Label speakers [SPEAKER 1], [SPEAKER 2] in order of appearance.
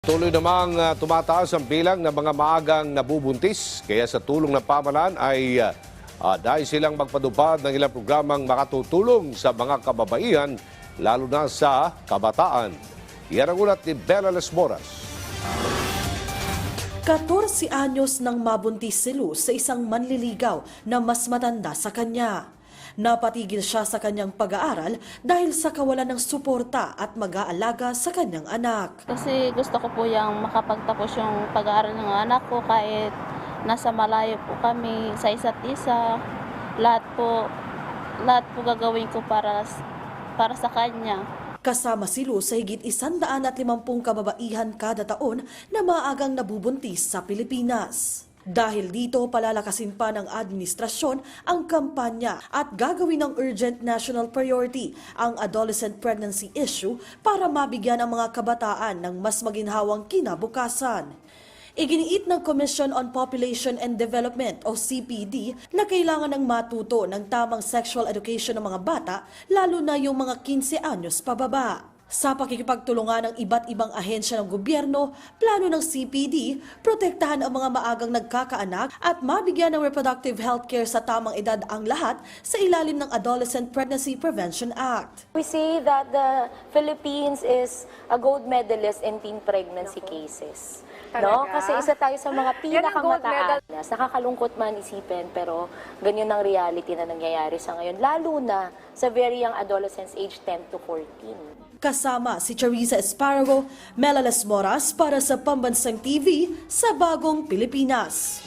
[SPEAKER 1] Tuloy namang tumataas ang bilang ng mga maagang nabubuntis. Kaya sa tulong ng pamahalaan ay dahil silang magpatupad ng ilang programang makatutulong sa mga kababaihan, lalo na sa kabataan. Yan ang ulat ni Bella Las Moras.
[SPEAKER 2] 14 anyos nang mabuntis si Luz sa isang manliligaw na mas matanda sa kanya. Napatigil siya sa kanyang pag-aaral dahil sa kawalan ng suporta at mag-aalaga sa kanyang anak.
[SPEAKER 3] Kasi gusto ko po yung makapagtapos yung pag-aaral ng anak ko kahit nasa malayo po kami sa isa't isa. Lahat po gagawin ko para sa kanya.
[SPEAKER 2] Kasama si Luz sa higit 150 kababaihan kada taon na maagang nabubuntis sa Pilipinas. Dahil dito, palalakasin pa ng administrasyon ang kampanya at gagawin ng urgent national priority ang adolescent pregnancy issue para mabigyan ang mga kabataan ng mas maginhawang kinabukasan. Iginiit ng Commission on Population and Development o CPD na kailangan ng matuto ng tamang sexual education ng mga bata, lalo na yung mga 15 anyos pababa. Sa pakikipagtulungan ng iba't ibang ahensya ng gobyerno, plano ng CPD, protektahan ang mga maagang nagkakaanak at mabigyan ng reproductive health care sa tamang edad ang lahat sa ilalim ng Adolescent Pregnancy Prevention Act.
[SPEAKER 4] We see that the Philippines is a gold medalist in teen pregnancy cases. No? Kasi isa tayo sa mga pinakamataas. Nakakalungkot man isipin, pero ganyan ang reality na nangyayari sa ngayon, lalo na sa very young adolescents age 10 to 14.
[SPEAKER 2] Kasama si Charissa Esparago, Mela Las Moras para sa Pambansang TV sa Bagong Pilipinas.